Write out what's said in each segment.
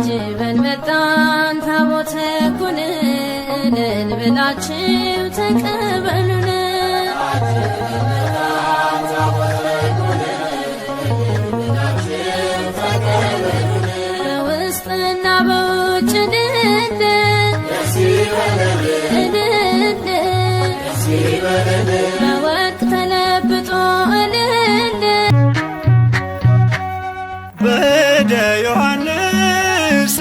አጅበን መጣን ታቦተ ኩነን ብላችሁ ተቀበሉን። በውስጥና በውጭ በወርቅ ተለብጦ በእደ ዮሐንስ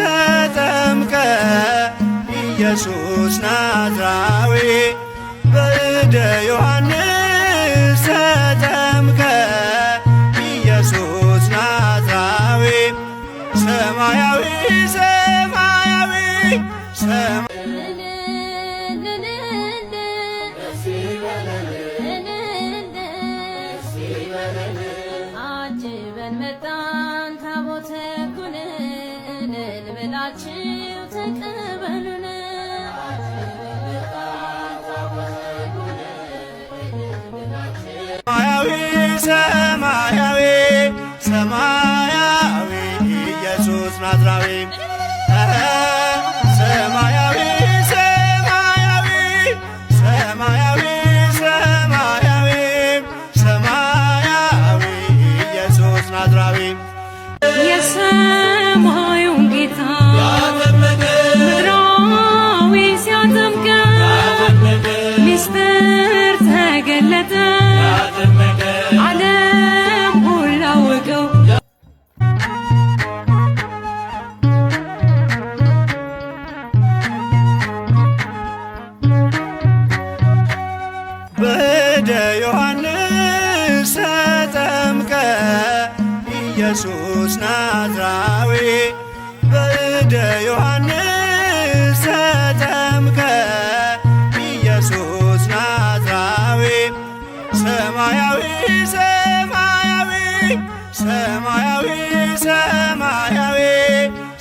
ተጠምቀ ኢየሱስ ናዝራዊ በእደ ዮሐንስ ተጠምቀ ኢየሱስ ናዝራዊ ሰማያዊ ሰማያዊ አጅበን መጣን ታቦተ ኩነን ብላችሁ ተቀበሉን። ሰማያዊ ሰማያዊ ኢየሱስ ናዝራዊ ሰማያዊ ሰማያዊ ሰማያዊ ሰማያዊ ሰማያዊ ኢየሱስ ናዝራዊ የሰማዩን ጌታ ምድራዊ ሲያጠምቀን ሚስጥር ተገለጠ ዓለም ሁሉ አወቀው። በእደ ዮሐንስ ተጠምቀ ኢየሱስ ናዝራዊ በእደ ዮሐንስ ተጠምቀ ኢየሱስ ናዝራዊ ሰማያዊ ሰማያዊ ሰማያዊ ሰማያዊ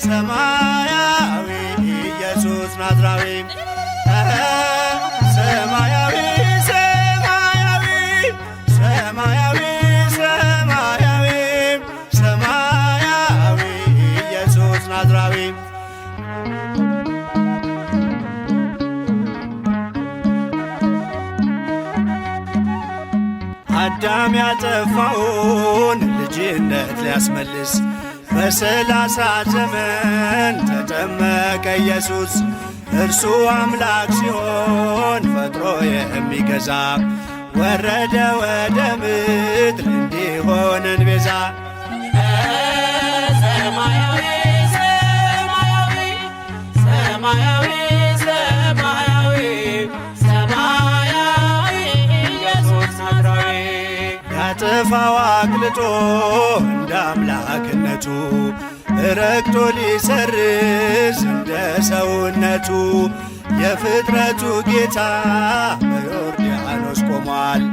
ሰማያዊ ኢየሱስ ናዝራዊ ሰማያዊ ሰማያዊ ሰማያዊ ሰማያዊ ሰማያዊ ኢየሱስ ናዝራዊ አዳም ያጠፋውን ልጅነት ሊያስመልስ በ30 ዘመን ተጠመቀ ኢየሱስ። እርሱ አምላክ ሲሆን ፈጥሮ የሚገዛ ወረደ ወደ ምድር እንዲሆነን ቤዛ። ሰማያዊ ሰማያዊ ሰማያዊ ሰማያዊ ሰማያዊ ኢየሱስ ናዝራዊ ያጠፋው አቅልጦ እንደ አምላክነቱ ረግጦ ሊሰርዝ እንደ ሰውነቱ የፍጥረቱ ጌታ በዮርዳኖስ ቆሟል።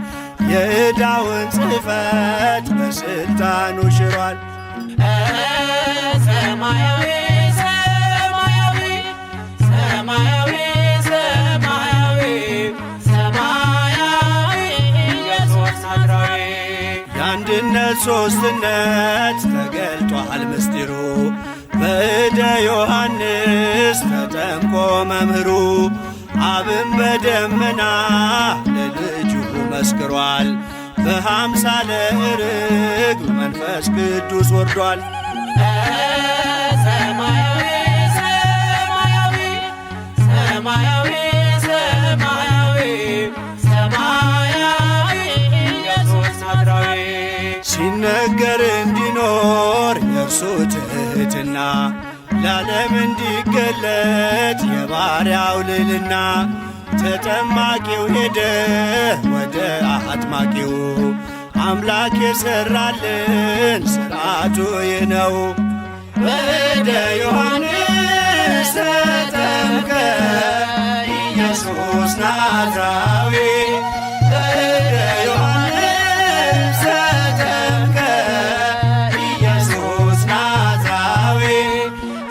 የዕዳውን ጽሕፈት በሥልጣኑ ሽሯል። ሰማያዊ ሰማያዊ ሰማያዊ ሰማያዊ ሰማያዊ ኢየሱስ ናዝራዊ የአንድነት ሦስትነት ተገልጧል ምስጢሩ በእደ ዮሐንስ ተጠምቆ መምህሩ አብን በደመና ለልጁ መስክሯል። በአምሳለ ርግብ መንፈስ ቅዱስ ወርዷል። ሰማያዊ ሰማያዊ ሰማያዊ ሰማያዊ ሰማያዊ ኢየሱስ ናዝራዊ ሲነገር እንዲኖር የእርሱ ትሕትና ለዓለም እንዲገለጥ የባሪያው ልዕልና ተጠማቂው ሄደ ወደ አጥማቂው አምላክ የሠራልን ሥርዓቱ ይህ ነው። በእደ ዮሐንስ ተጠምቀ ኢየሱስ ናዝራዊ በእደ ዮሐንስ ተጠምቀ ኢየሱስ ናዝራዊ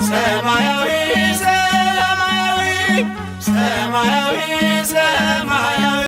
ሰማያዊ ሰማያዊ ሰማያዊ ሰማያዊ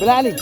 ብላልኝ